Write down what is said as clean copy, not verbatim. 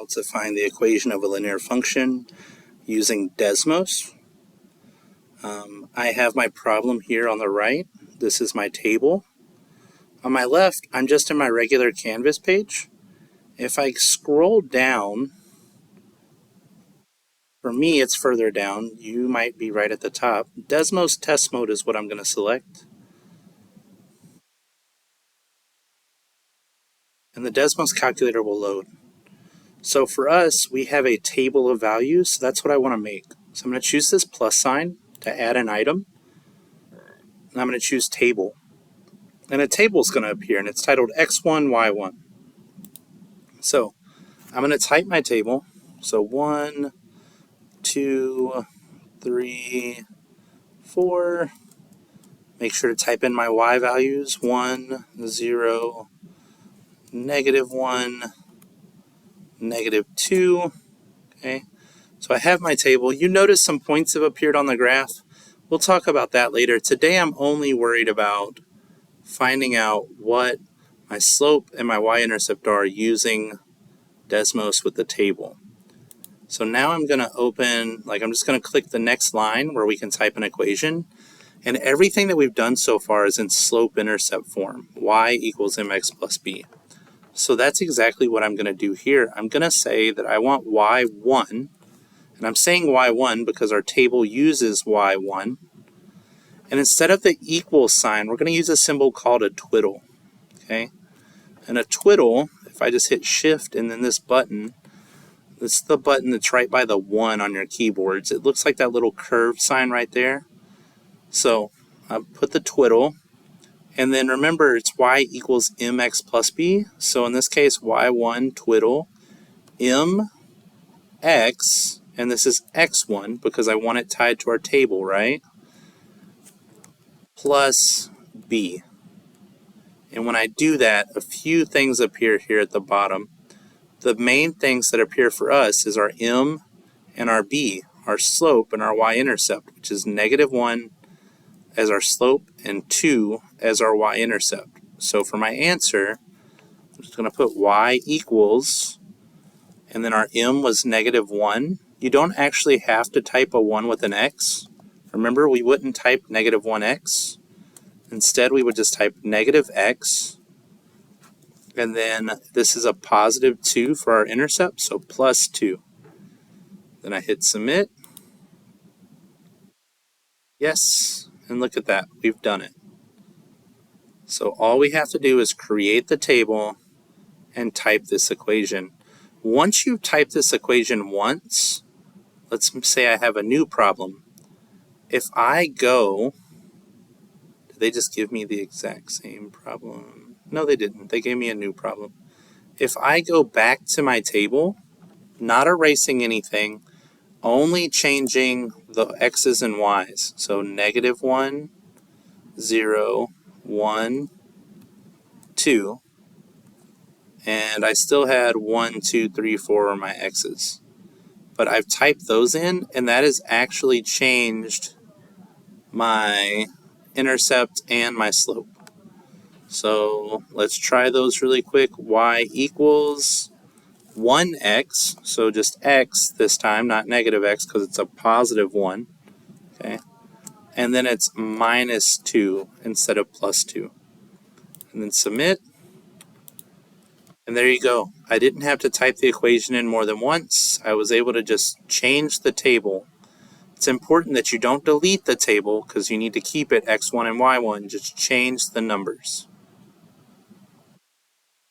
To find the equation of a linear function using Desmos. I have my problem here on the right. This is my table. On my left, I'm just in my regular Canvas page. If I scroll down, for me it's further down. You might be right at the top. Desmos test mode is what I'm going to select. And the Desmos calculator will load. So for us, we have a table of values, so that's what I want to make. So I'm going to choose this plus sign to add an item. And I'm going to choose table. And a table is going to appear, and it's titled X1, Y1. So I'm going to type my table. So 1, 2, 3, 4. Make sure to type in my Y values. 1, 0, -1, -2. Okay. So I have my table. You notice some points have appeared on the graph. We'll talk about that later. Today I'm only worried about finding out what my slope and my y-intercept are using Desmos with the table. So now I'm going to open, I'm just going to click the next line where we can type an equation. And everything that we've done so far is in slope-intercept form, y equals mx plus b. So that's exactly what I'm going to do here. I'm going to say that I want y1, and I'm saying y1 because our table uses y1. And instead of the equal sign, we're going to use a symbol called a twiddle. Okay? And a twiddle, if I just hit shift and then this button, this is the button that's right by the 1 on your keyboards. It looks like that little curved sign right there. So I put the twiddle, and then remember it's y equals mx plus b. So in this case, y1 twiddle mx, and this is x1 because I want it tied to our table, right? Plus b. And when I do that, a few things appear here at the bottom. The main things that appear for us is our m and our b, our slope and our y-intercept, which is -1 as our slope and 2 as our y-intercept. So for my answer, I'm just going to put y equals, and then our m was -1. You don't actually have to type a 1 with an x. Remember, we wouldn't type -1x. Instead, we would just type -x, and then this is a +2 for our intercept, so +2. Then I hit submit. Yes, and look at that, we've done it. So all we have to do is create the table and type this equation. Once you type this equation once, let's say I have a new problem. If I go, did they just give me the exact same problem? No, they didn't. They gave me a new problem. If I go back to my table, not erasing anything, only changing the x's and y's. So -1, 0, 1, 2. And I still had 1, 2, 3, 4 on my x's. But I've typed those in, and that has actually changed my intercept and my slope. So let's try those really quick. Y equals 1x, so just x this time, not -x, because it's a +1. Okay, and then it's -2 instead of +2. And then submit. And there you go. I didn't have to type the equation in more than once. I was able to just change the table. It's important that you don't delete the table because you need to keep it x1 and y1. Just change the numbers.